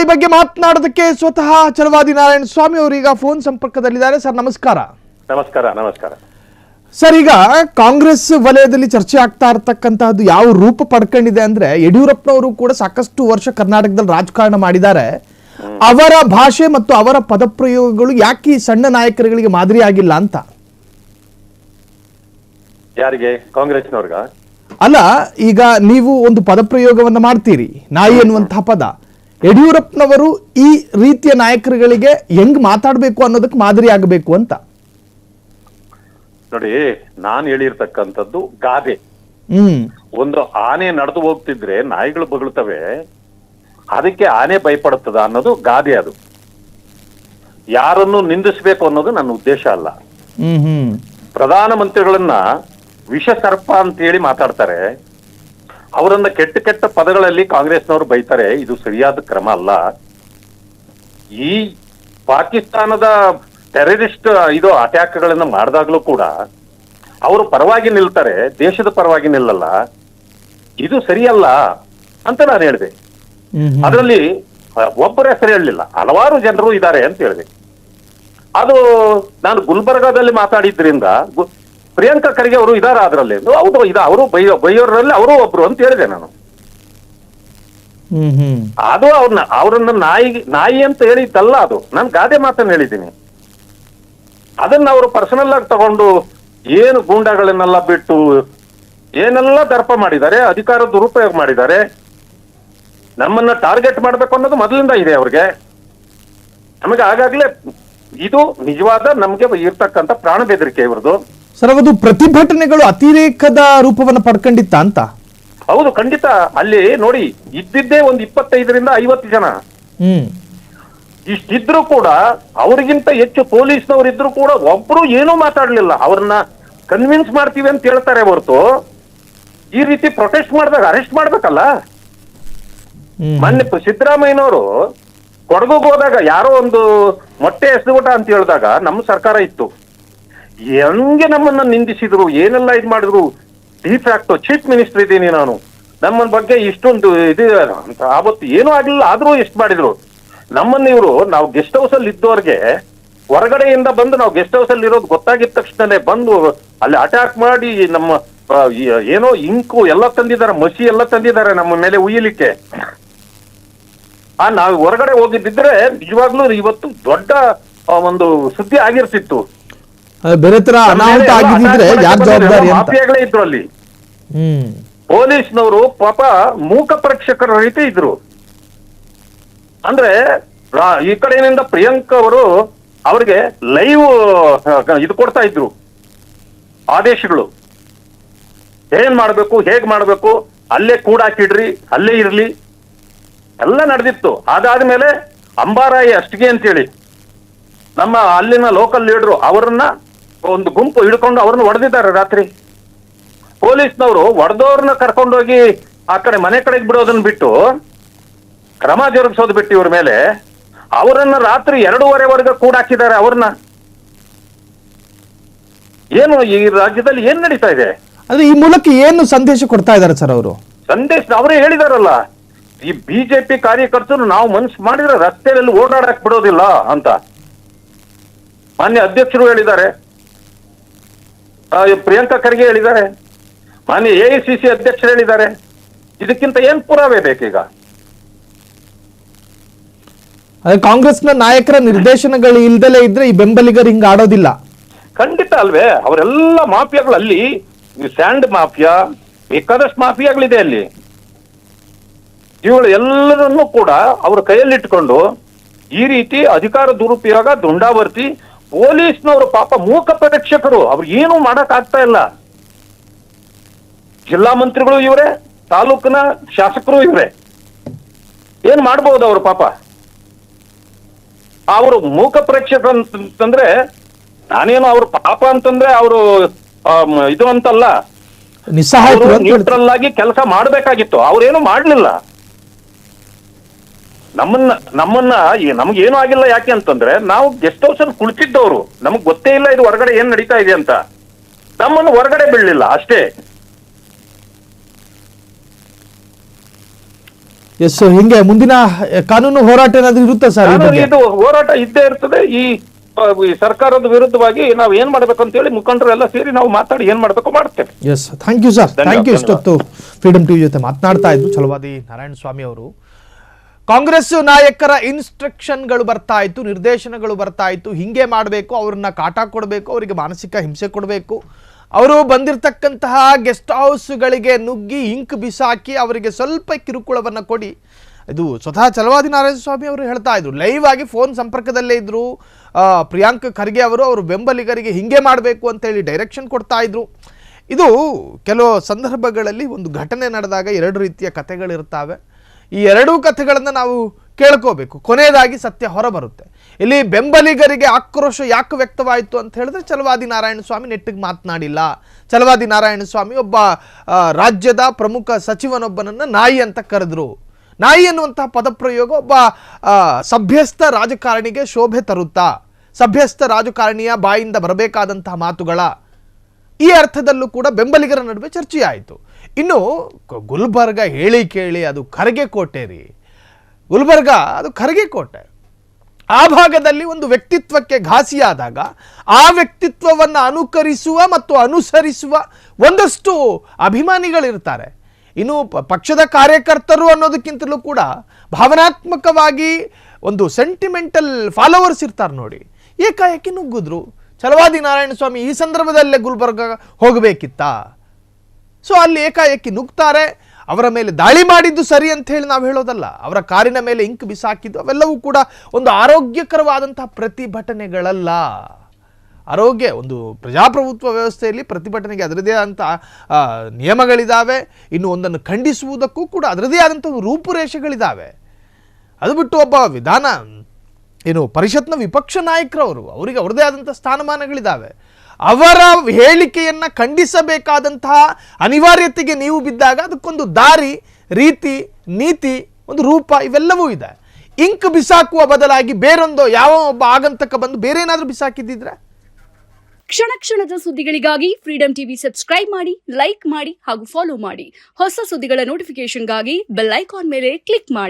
ಬಗ್ಗೆ ಮಾತನಾಡೋದಕ್ಕೆ ಸ್ವತಃ ಛಲವಾದಿ ನಾರಾಯಣ ಸ್ವಾಮಿ ಅವರು ಈಗ ಫೋನ್ ಸಂಪರ್ಕದಲ್ಲಿದ್ದಾರೆ. ಸರ್ ನಮಸ್ಕಾರ. ನಮಸ್ಕಾರ. ನಮಸ್ಕಾರ ಸರ್, ಈಗ ಕಾಂಗ್ರೆಸ್ ವಲಯದಲ್ಲಿ ಚರ್ಚೆ ಆಗ್ತಾ ಇರತಕ್ಕಂತಹದ್ದು ಯಾವ ರೂಪ ಪಡ್ಕೊಂಡಿದೆ ಅಂದ್ರೆ, ಯಡಿಯೂರಪ್ಪನವರು ಕೂಡ ಸಾಕಷ್ಟು ವರ್ಷ ಕರ್ನಾಟಕದಲ್ಲಿ ರಾಜಕಾರಣ ಮಾಡಿದ್ದಾರೆ. ಅವರ ಭಾಷೆ ಮತ್ತು ಅವರ ಪದಪ್ರಯೋಗಗಳು ಯಾಕೆ ಈ ಸಣ್ಣ ನಾಯಕರುಗಳಿಗೆ ಮಾದರಿ ಆಗಿಲ್ಲ ಅಂತ. ಯಾರಿಗೆ? ಕಾಂಗ್ರೆಸ್ನವ್ರಿಗ? ಅಲ್ಲ, ಈಗ ನೀವು ಒಂದು ಪದಪ್ರಯೋಗವನ್ನ ಮಾಡ್ತೀರಿ, ನಾಯಿ ಎನ್ನುವಂತಹ ಪದ. ಯಡಿಯೂರಪ್ಪನವರು ಈ ರೀತಿಯ ನಾಯಕರುಗಳಿಗೆ ಹೆಂಗ್ ಮಾತಾಡಬೇಕು ಅನ್ನೋದಕ್ಕೆ ಮಾದರಿ ಆಗಬೇಕು ಅಂತ. ನೋಡಿ, ನಾನು ಹೇಳಿರ್ತಕ್ಕಂಥದ್ದು ಗಾದೆ. ಒಂದು ಆನೆ ನಡೆದು ಹೋಗ್ತಿದ್ರೆ ನಾಯಿಗಳು ಬಗಳ್ತವೆ, ಅದಕ್ಕೆ ಆನೆ ಭಯಪಡುತ್ತದ ಅನ್ನೋದು ಗಾದೆ. ಅದು ಯಾರನ್ನು ನಿಂದಿಸಬೇಕು ಅನ್ನೋದು ನನ್ನ ಉದ್ದೇಶ ಅಲ್ಲ. ಪ್ರಧಾನ ಮಂತ್ರಿಗಳನ್ನ ವಿಷ ಸರ್ಪ ಅಂತ ಹೇಳಿ ಮಾತಾಡ್ತಾರೆ, ಅವರನ್ನ ಕೆಟ್ಟ ಕೆಟ್ಟ ಪದಗಳಲ್ಲಿ ಕಾಂಗ್ರೆಸ್ನವರು ಬೈತಾರೆ. ಇದು ಸರಿಯಾದ ಕ್ರಮ ಅಲ್ಲ. ಈ ಪಾಕಿಸ್ತಾನದ ಟೆರರಿಸ್ಟ್ ಅಟ್ಯಾಕ್ಗಳನ್ನ ಮಾಡಿದಾಗ್ಲೂ ಕೂಡ ಅವರು ಪರವಾಗಿ ನಿಲ್ತಾರೆ, ದೇಶದ ಪರವಾಗಿ ನಿಲ್ಲಲ್ಲ. ಇದು ಸರಿಯಲ್ಲ ಅಂತ ನಾನು ಹೇಳಿದೆ. ಅದರಲ್ಲಿ ಒಬ್ಬರ ಹೆಸರು ಹೇಳಲಿಲ್ಲ, ಹಲವಾರು ಜನರು ಇದ್ದಾರೆ ಅಂತ ಹೇಳಿದೆ. ಅದು ನಾನು ಗುಲ್ಬರ್ಗಾದಲ್ಲಿ ಮಾತಾಡಿದ್ರಿಂದ ಪ್ರಿಯಾಂಕಾ ಖರ್ಗೆ ಅವರು ಇದಾರ ಅದರಲ್ಲಿ, ಹೌದು ಅವರು ಬೈಯೋರಲ್ಲಿ ಅವರು ಒಬ್ರು ಅಂತ ಹೇಳಿದೆ ನಾನು. ಅದು ಅವ್ರನ್ನ ನಾಯಿ ಅಂತ ಹೇಳಿದ್ದಲ್ಲ, ಅದು ನಾನು ಗಾದೆ ಮಾತನ್ನು ಹೇಳಿದ್ದೀನಿ. ಅದನ್ನ ಅವರು ಪರ್ಸನಲ್ ಆಗಿ ತಗೊಂಡು ಏನು ಗೂಂಡಾಗಳನ್ನೆಲ್ಲ ಬಿಟ್ಟು ಏನೆಲ್ಲ ದರ್ಪ ಮಾಡಿದ್ದಾರೆ, ಅಧಿಕಾರ ದುರುಪಯೋಗ ಮಾಡಿದ್ದಾರೆ, ನಮ್ಮನ್ನ ಟಾರ್ಗೆಟ್ ಮಾಡ್ಬೇಕು ಅನ್ನೋದು ಮೊದಲಿಂದ ಇದೆ ಅವ್ರಿಗೆ. ನಮಗೆ ಆಗಾಗ್ಲೇ ಇದು ನಿಜವಾದ ನಮ್ಗೆ ಇರ್ತಕ್ಕಂಥ ಪ್ರಾಣ ಬೆದರಿಕೆ ಇವ್ರದ್ದು. ಸರ್, ಅದು ಪ್ರತಿಭಟನೆಗಳು ಅತಿರೇಕದ ರೂಪವನ್ನು ಪಡ್ಕೊಂಡಿತ್ತ ಅಂತ? ಹೌದು, ಖಂಡಿತ. ಅಲ್ಲಿ ನೋಡಿ, ಇದ್ದಿದ್ದೇ ಒಂದು 25ರಿಂದ 50 ಜನ. ಇಷ್ಟಿದ್ರು ಕೂಡ ಅವ್ರಿಗಿಂತ ಹೆಚ್ಚು ಪೊಲೀಸ್ನವ್ರು ಇದ್ರು ಕೂಡ ಒಬ್ರು ಏನೂ ಮಾತಾಡ್ಲಿಲ್ಲ. ಅವ್ರನ್ನ ಕನ್ವಿನ್ಸ್ ಮಾಡ್ತೀವಿ ಅಂತ ಹೇಳ್ತಾರೆ ಹೊರತು, ಈ ರೀತಿ ಪ್ರೊಟೆಸ್ಟ್ ಮಾಡಿದಾಗ ಅರೆಸ್ಟ್ ಮಾಡ್ಬೇಕಲ್ಲ. ಮೊನ್ನೆ ಸಿದ್ದರಾಮಯ್ಯನವರು ಕೊಡಗುಗೆ ಹೋದಾಗ ಯಾರೋ ಒಂದು ಮೊಟ್ಟೆ ಎಸೆದುಬಿಟ ಅಂತ ಹೇಳಿದಾಗ ನಮ್ಮ ಸರ್ಕಾರ ಇತ್ತು. ಹೆಂಗೆ ನಮ್ಮನ್ನ ನಿಂದಿಸಿದ್ರು, ಏನೆಲ್ಲ ಇದು ಮಾಡಿದ್ರು. ಡಿಫ್ಯಾಕ್ಟೋ ಚೀಫ್ ಮಿನಿಸ್ಟರ್ ಇದ್ದೀನಿ ನಾನು, ನಮ್ಮ ಬಗ್ಗೆ ಇಷ್ಟೊಂದು ಇದು ಅಂತ ಆವತ್ತು ಏನೂ ಆಗ್ಲಿಲ್ಲ. ಆದ್ರೂ ಎಷ್ಟು ಮಾಡಿದ್ರು ನಮ್ಮನ್ನ ಇವರು. ನಾವು ಗೆಸ್ಟ್ ಹೌಸ್ ಅಲ್ಲಿ ಇದ್ದವ್ರಿಗೆ ಹೊರಗಡೆಯಿಂದ ಬಂದು ನಾವು ಗೆಸ್ಟ್ ಹೌಸ್ ಅಲ್ಲಿ ಇರೋದು ಗೊತ್ತಾಗಿದ ತಕ್ಷಣನೇ ಬಂದು ಅಲ್ಲಿ ಅಟ್ಯಾಕ್ ಮಾಡಿ ನಮ್ಮ ಏನೋ ಇಂಕು ಎಲ್ಲ ತಂದಿದ್ದಾರೆ, ಮಸಿ ಎಲ್ಲ ತಂದಿದ್ದಾರೆ ನಮ್ಮ ಮೇಲೆ ಉಯ್ಯಲಿಕ್ಕೆ. ನಾವು ಹೊರಗಡೆ ಹೋಗಿದ್ದಿದ್ರೆ ನಿಜವಾಗ್ಲೂ ಇವತ್ತು ದೊಡ್ಡ ಒಂದು ಸುದ್ದಿ ಆಗಿರ್ತಿತ್ತು. ಬೇರೆ ತರ ಅನಾಹುತ ಆಗಿದ್ರೆ ಯಾರು ಜವಾಬ್ದಾರಿ? ಮಾಫಿಯಾಗಳೇ ಇದ್ರು ಅಲ್ಲಿ. ಪೊಲೀಸ್ನವರು ಪಾಪ ಮೂಕ ಪರೀಕ್ಷಕರ ರೀತಿ ಇದ್ರು. ಅಂದ್ರೆ ಈ ಕಡೆಯಿಂದ ಪ್ರಿಯಾಂಕ್ ಅವರು ಅವ್ರಿಗೆ ಲೈವ್ ಇದು ಕೊಡ್ತಾ ಇದ್ರು, ಆದೇಶಗಳು. ಏನ್ ಮಾಡ್ಬೇಕು, ಹೇಗ್ ಮಾಡ್ಬೇಕು, ಅಲ್ಲೇ ಕೂಡಾಕಿಡ್ರಿ, ಅಲ್ಲೇ ಇರ್ಲಿ, ಎಲ್ಲ ನಡೆದಿತ್ತು. ಅದಾದ್ಮೇಲೆ ಅಂಬಾರಾಯಿ ಅಷ್ಟಿಗೆ ಅಂತೇಳಿ ನಮ್ಮ ಅಲ್ಲಿನ ಲೋಕಲ್ ಲೀಡರು ಅವರನ್ನ ಒಂದು ಗುಂಪು ಹಿಡ್ಕೊಂಡು ಅವ್ರನ್ನ ಹೊಡೆದಿದ್ದಾರೆ ರಾತ್ರಿ. ಪೊಲೀಸ್ನವರು ಹೊಡೆದವ್ರನ್ನ ಕರ್ಕೊಂಡೋಗಿ ಆ ಕಡೆ ಮನೆ ಕಡೆಗೆ ಬಿಡೋದನ್ನ ಬಿಟ್ಟು ಕ್ರಮ ಜರುಗಿಸೋದು ಬಿಟ್ಟು ಇವ್ರ ಮೇಲೆ ಅವರನ್ನ ರಾತ್ರಿ 2:30 ಕೂಡಾಕಿದ್ದಾರೆ. ಅವ್ರನ್ನ ಏನು ಈ ರಾಜ್ಯದಲ್ಲಿ ಏನ್ ನಡೀತಾ ಇದೆ? ಅಂದ್ರೆ ಈ ಮೂಲಕ ಏನು ಸಂದೇಶ ಕೊಡ್ತಾ ಇದ್ದಾರೆ ಸರ್ ಅವರು? ಸಂದೇಶ ಅವರೇ ಹೇಳಿದಾರಲ್ಲ, ಈ ಬಿಜೆಪಿ ಕಾರ್ಯಕರ್ತರು ನಾವು ಮನಸ್ಸು ಮಾಡಿದ್ರೆ ರಸ್ತೆಯಲ್ಲಿ ಓಡಾಡಕ್ ಬಿಡೋದಿಲ್ಲ ಅಂತ ಮಾನ್ಯ ಅಧ್ಯಕ್ಷರು ಹೇಳಿದ್ದಾರೆ, ಪ್ರಿಯಾಂಕಾ ಖರ್ಗೆ ಹೇಳಿದ್ದಾರೆ, ಮಾನ್ಯ AICC ಅಧ್ಯಕ್ಷರು ಹೇಳಿದ್ದಾರೆ. ಇದಕ್ಕಿಂತ ಏನ್ ಪುರಾವೆ ಬೇಕೀಗ? ಕಾಂಗ್ರೆಸ್ನ ನಾಯಕರ ನಿರ್ದೇಶನಗಳು ಇಲ್ದಲೇ ಇದ್ರೆ ಈ ಬೆಂಬಲಿಗರು ಹಿಂಗ ಆಡೋದಿಲ್ಲ. ಖಂಡಿತ ಅಲ್ವೇ? ಅವರೆಲ್ಲ ಮಾಫಿಯಾಗಳು ಅಲ್ಲಿ, ಸ್ಯಾಂಡ್ ಮಾಫಿಯಾ, ಬೇಕಾದಷ್ಟು ಮಾಫಿಯಾಗಳಿದೆ ಅಲ್ಲಿ. ಇವುಗಳು ಎಲ್ಲರನ್ನೂ ಕೂಡ ಅವ್ರ ಕೈಯಲ್ಲಿಟ್ಕೊಂಡು ಈ ರೀತಿ ಅಧಿಕಾರ ದುರುಪಯೋಗ, ದುಂಡಾವರ್ತಿ. ಪೊಲೀಸ್ನವರು ಪಾಪ ಮೂಕ ಪರೀಕ್ಷಕರು, ಅವ್ರು ಏನು ಮಾಡಕ್ ಆಗ್ತಾ ಇಲ್ಲ. ಜಿಲ್ಲಾ ಮಂತ್ರಿಗಳು ಇವರೇ, ತಾಲೂಕಿನ ಶಾಸಕರು ಇವರೇ, ಏನ್ ಮಾಡ್ಬೋದು ಅವರು ಪಾಪ? ಅವರು ಮೂಕ ಪ್ರೇಕ್ಷಕ ಅಂತಂದ್ರೆ ನಾನೇನು ಅವ್ರ ಪಾಪ ಅಂತಂದ್ರೆ ಅವರು ಇದು ಅಂತಲ್ಲ, ನ್ಯೂಟ್ರಲ್ ಆಗಿ ಕೆಲಸ ಮಾಡ್ಬೇಕಾಗಿತ್ತು. ಅವ್ರೇನು ಮಾಡ್ಲಿಲ್ಲ. ನಮ್ಗೇನು ಆಗಿಲ್ಲ. ಯಾಕೆ ಅಂತಂದ್ರೆ ನಾವು ಗೆಸ್ಟ್ ಹೌಸ್ ಅಲ್ಲಿ ಕುಳಿತಿದ್ದವರು, ನಮಗ್ ಗೊತ್ತೇ ಇಲ್ಲ ಇದು ಹೊರಗಡೆ ಏನ್ ನಡೀತಾ ಇದೆ ಅಂತ. ನಮ್ಮನ್ನು ಹೊರಗಡೆ ಬಿಡ್ಲಿಲ್ಲ ಅಷ್ಟೇ. ಎಸ್, ಹಿಂಗೆ ಮುಂದಿನ ಕಾನೂನು ಹೋರಾಟ ಏನಾದ್ರು ಇರುತ್ತಾ ಸರ್? ಇದು ಹೋರಾಟ ಇದ್ದೇ ಇರ್ತದೆ. ಈ ಸರ್ಕಾರದ ವಿರುದ್ಧವಾಗಿ ನಾವು ಏನ್ ಮಾಡ್ಬೇಕು ಅಂತ ಹೇಳಿ ಮುಖಂಡರೆಲ್ಲ ಸೇರಿ ನಾವು ಮಾತಾಡಿ ಏನ್ ಮಾಡ್ಬೇಕು ಮಾಡ್ತೇವೆ. Yes, thank you sir, thank you. ಇಷ್ಟೊತ್ತು ಫ್ರೀಡಮ್ ಟಿವಿ ಜೊತೆ ಮಾತನಾಡ್ತಾ ಇದ್ರು ಛಲವಾದಿ ನಾರಾಯಣ ಸ್ವಾಮಿ ಅವರು. ಕಾಂಗ್ರೆಸ್ ನಾಯಕರ ಇನ್ಸ್ಟ್ರಕ್ಷನ್ಗಳು ಬರ್ತಾ ಇತ್ತು, ನಿರ್ದೇಶನಗಳು ಬರ್ತಾ ಇತ್ತು, ಹಿಂಗೆ ಮಾಡಬೇಕು, ಅವ್ರನ್ನ ಕಾಟ ಕೊಡಬೇಕು, ಅವರಿಗೆ ಮಾನಸಿಕ ಹಿಂಸೆ ಕೊಡಬೇಕು, ಅವರು ಬಂದಿರತಕ್ಕಂತಹ ಗೆಸ್ಟ್ ಹೌಸ್ಗಳಿಗೆ ನುಗ್ಗಿ ಇಂಕ್ ಬಿಸಾಕಿ ಅವರಿಗೆ ಸ್ವಲ್ಪ ಕಿರುಕುಳವನ್ನು ಕೊಡಿ. ಇದು ಸ್ವತಃ ಛಲವಾದಿ ನಾರಾಯಣ ಸ್ವಾಮಿ ಅವರು ಹೇಳ್ತಾ ಇದ್ರು, ಲೈವ್ ಆಗಿ ಫೋನ್ ಸಂಪರ್ಕದಲ್ಲೇ ಇದ್ರು. ಪ್ರಿಯಾಂಕ್ ಖರ್ಗೆ ಅವರು ಬೆಂಬಲಿಗರಿಗೆ ಹಿಂಗೆ ಮಾಡಬೇಕು ಅಂತೇಳಿ ಡೈರೆಕ್ಷನ್ ಕೊಡ್ತಾ ಇದ್ರು. ಇದು ಕೆಲವು ಸಂದರ್ಭಗಳಲ್ಲಿ ಒಂದು ಘಟನೆ ನಡೆದಾಗ ಎರಡು ರೀತಿಯ ಕಥೆಗಳಿರ್ತಾವೆ. ಈ ಎರಡೂ ಕಥೆಗಳನ್ನು ನಾವು ಕೇಳ್ಕೋಬೇಕು, ಕೊನೆಯದಾಗಿ ಸತ್ಯ ಹೊರಬರುತ್ತೆ. ಇಲ್ಲಿ ಬೆಂಬಲಿಗರಿಗೆ ಆಕ್ರೋಶ ಯಾಕೆ ವ್ಯಕ್ತವಾಯಿತು ಅಂತ ಹೇಳಿದ್ರೆ ಛಲವಾದಿ ನಾರಾಯಣ ಸ್ವಾಮಿ ನೆಟ್ಟಿಗೆ ಮಾತನಾಡಿಲ್ಲ. ಛಲವಾದಿ ನಾರಾಯಣ ಸ್ವಾಮಿ ಒಬ್ಬ ರಾಜ್ಯದ ಪ್ರಮುಖ ಸಚಿವನೊಬ್ಬನನ್ನು ನಾಯಿ ಅಂತ ಕರೆದ್ರು. ನಾಯಿ ಎನ್ನುವಂತಹ ಪದಪ್ರಯೋಗ ಒಬ್ಬ ಸಭ್ಯಸ್ಥ ರಾಜಕಾರಣಿಗೆ ಶೋಭೆ ತರುತ್ತಾ? ಸಭ್ಯಸ್ಥ ರಾಜಕಾರಣಿಯ ಬಾಯಿಂದ ಬರಬೇಕಾದಂತಹ ಮಾತುಗಳ ಈ ಅರ್ಥದಲ್ಲೂ ಕೂಡ ಬೆಂಬಲಿಗರ ನಡುವೆ ಚರ್ಚೆಯಾಯಿತು. ಇನ್ನು ಗುಲ್ಬರ್ಗ ಹೇಳಿ ಕೇಳಿ ಅದು ಖರ್ಗೆ ಕೋಟೆ ರೀ. ಗುಲ್ಬರ್ಗ ಅದು ಖರ್ಗೆ ಕೋಟೆ. ಆ ಭಾಗದಲ್ಲಿ ಒಂದು ವ್ಯಕ್ತಿತ್ವಕ್ಕೆ ಘಾಸಿಯಾದಾಗ ಆ ವ್ಯಕ್ತಿತ್ವವನ್ನು ಅನುಕರಿಸುವ ಮತ್ತು ಅನುಸರಿಸುವ ಒಂದಷ್ಟು ಅಭಿಮಾನಿಗಳಿರ್ತಾರೆ. ಇನ್ನು ಪಕ್ಷದ ಕಾರ್ಯಕರ್ತರು ಅನ್ನೋದಕ್ಕಿಂತಲೂ ಕೂಡ ಭಾವನಾತ್ಮಕವಾಗಿ ಒಂದು ಸೆಂಟಿಮೆಂಟಲ್ ಫಾಲೋವರ್ಸ್ ಇರ್ತಾರೆ ನೋಡಿ. ಏಕಾಏಕಿ ನುಗ್ಗಿದ್ರು. ಛಲವಾದಿ ನಾರಾಯಣ ಸ್ವಾಮಿ ಈ ಸಂದರ್ಭದಲ್ಲೇ ಗುಲ್ಬರ್ಗ ಹೋಗಬೇಕಿತ್ತಾ? ಸೊ ಅಲ್ಲಿ ಏಕಾಏಕಿ ನುಗ್ತಾರೆ. ಅವರ ಮೇಲೆ ದಾಳಿ ಮಾಡಿದ್ದು ಸರಿ ಅಂತ ಹೇಳಿ ನಾವು ಹೇಳೋದಲ್ಲ, ಅವರ ಕಾರಿನ ಮೇಲೆ ಇಂಕ್ ಬಿಸಾಕಿದ್ದು ಅವೆಲ್ಲವೂ ಕೂಡ ಒಂದು ಆರೋಗ್ಯಕರವಾದಂತಹ ಪ್ರತಿಭಟನೆಗಳಲ್ಲ. ಒಂದು ಪ್ರಜಾಪ್ರಭುತ್ವ ವ್ಯವಸ್ಥೆಯಲ್ಲಿ ಪ್ರತಿಭಟನೆಗೆ ಅದರದೇ ಆದಂಥ ನಿಯಮಗಳಿದ್ದಾವೆ. ಇನ್ನು ಒಂದನ್ನು ಖಂಡಿಸುವುದಕ್ಕೂ ಕೂಡ ಅದರದೇ ಆದಂಥ ರೂಪುರೇಷೆಗಳಿದ್ದಾವೆ. ಅದು ಬಿಟ್ಟು ಒಬ್ಬ ಪರಿಷತ್ನ ವಿಪಕ್ಷ ನಾಯಕರವರು, ಅವರಿಗೆ ಅವರದೇ ಆದಂಥ ಸ್ಥಾನಮಾನಗಳಿದ್ದಾವೆ. ಅವರ ಹೇಳಿಕೆಯನ್ನು ಖಂಡಿಸಬೇಕಾದಂತಹ ಅನಿವಾರ್ಯತೆಗೆ ನೀವು ಬಿದ್ದಾಗ ಅದಕ್ಕೊಂದು ದಾರಿ, ರೀತಿ, ನೀತಿ, ಒಂದು ರೂಪ ಇವೆಲ್ಲವೂ ಇದೆ. ಇಂಕ್ ಬಿಸಾಕುವ ಬದಲಾಗಿ ಬೇರೊಂದು ಯಾವ ಒಬ್ಬ ಆಗಂತಕ ಬಂದು ಬೇರೆ ಏನಾದರೂ ಬಿಸಾಕಿದ್ದಿದ್ರೆ? ಕ್ಷಣ ಕ್ಷಣದ ಸುದ್ದಿಗಳಿಗಾಗಿ ಫ್ರೀಡಮ್ ಟಿವಿ ಸಬ್ಸ್ಕ್ರೈಬ್ ಮಾಡಿ, ಲೈಕ್ ಮಾಡಿ ಹಾಗೂ ಫಾಲೋ ಮಾಡಿ. ಹೊಸ ಸುದ್ದಿಗಳ ನೋಟಿಫಿಕೇಶನ್ಗಾಗಿ ಬೆಲ್ ಐಕಾನ್ ಮೇಲೆ ಕ್ಲಿಕ್ ಮಾಡಿ.